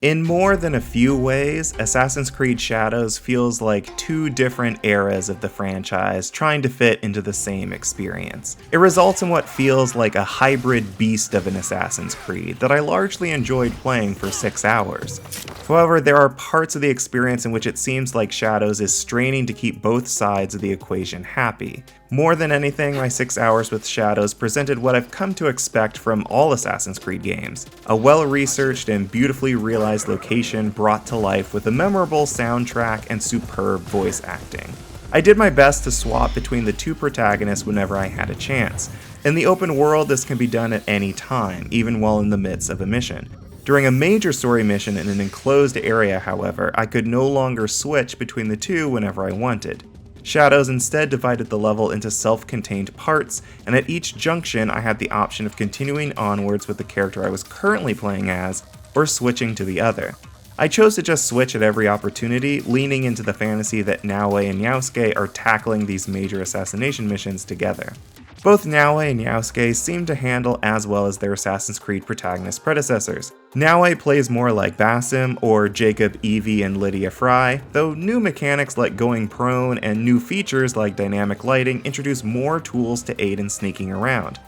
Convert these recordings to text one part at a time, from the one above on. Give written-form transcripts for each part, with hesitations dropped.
In more than a few ways, Assassin's Creed Shadows feels like two different eras of the franchise trying to fit into the same experience. It results in what feels like a hybrid beast of an Assassin's Creed that I largely enjoyed playing for 6 hours. However, there are parts of the experience in which it seems like Shadows is straining to keep both sides of the equation happy. More than anything, my 6 hours with Shadows presented what I've come to expect from all Assassin's Creed games: a well-researched and beautifully realized location brought to life with a memorable soundtrack and superb voice acting. I did my best to swap between the two protagonists whenever I had a chance. In the open world, this can be done at any time, even while in the midst of a mission. During a major story mission in an enclosed area, however, I could no longer switch between the two whenever I wanted. Shadows instead divided the level into self-contained parts, and at each junction I had the option of continuing onwards with the character I was currently playing as, or switching to the other. I chose to just switch at every opportunity, leaning into the fantasy that Naoe and Yasuke are tackling these major assassination missions together. Both Naoe and Yasuke seem to handle as well as their Assassin's Creed protagonist predecessors. Naoe plays more like Basim or Jacob, Evie, and Lydia Fry, though new mechanics like going prone and new features like dynamic lighting introduce more tools to aid in sneaking around.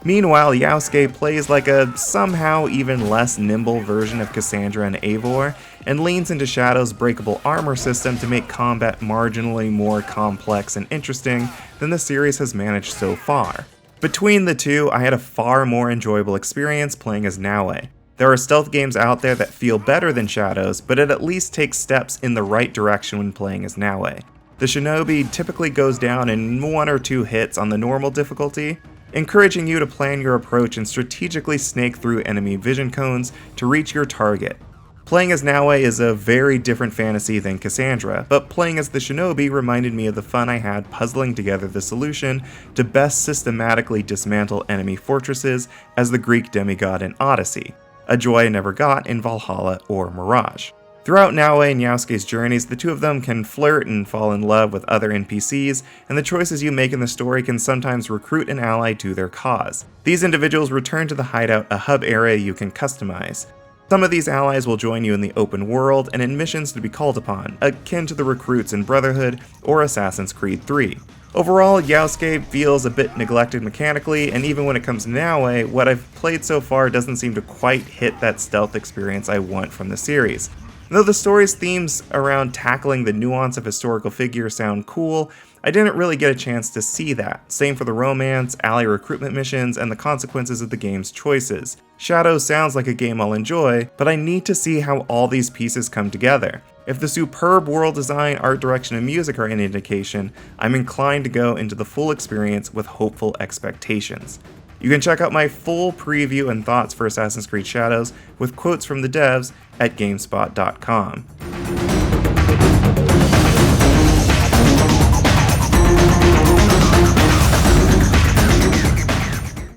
Meanwhile, Yasuke plays like a somehow even less nimble version of Cassandra and Eivor, and leans into Shadow's breakable armor system to make combat marginally more complex and interesting than the series has managed so far. Between the two, I had a far more enjoyable experience playing as Naoe. There are stealth games out there that feel better than Shadows, but it at least takes steps in the right direction when playing as Naoe. The shinobi typically goes down in 1 or 2 hits on the normal difficulty, encouraging you to plan your approach and strategically snake through enemy vision cones to reach your target. Playing as Naoe is a very different fantasy than Cassandra, but playing as the shinobi reminded me of the fun I had puzzling together the solution to best systematically dismantle enemy fortresses as the Greek demigod in Odyssey, a joy I never got in Valhalla or Mirage. Throughout Naoe and Yasuke's journeys, the two of them can flirt and fall in love with other NPCs, and the choices you make in the story can sometimes recruit an ally to their cause. These individuals return to the hideout, a hub area you can customize. Some of these allies will join you in the open world and in missions to be called upon, akin to the recruits in Brotherhood or Assassin's Creed 3. Overall, Yasuke feels a bit neglected mechanically, and even when it comes to Naoe, what I've played so far doesn't seem to quite hit that stealth experience I want from the series. Though the story's themes around tackling the nuance of historical figures sound cool, I didn't really get a chance to see that. Same for the romance, ally recruitment missions, and the consequences of the game's choices. Shadows sounds like a game I'll enjoy, but I need to see how all these pieces come together. If the superb world design, art direction, and music are any indication, I'm inclined to go into the full experience with hopeful expectations. You can check out my full preview and thoughts for Assassin's Creed Shadows with quotes from the devs at GameSpot.com.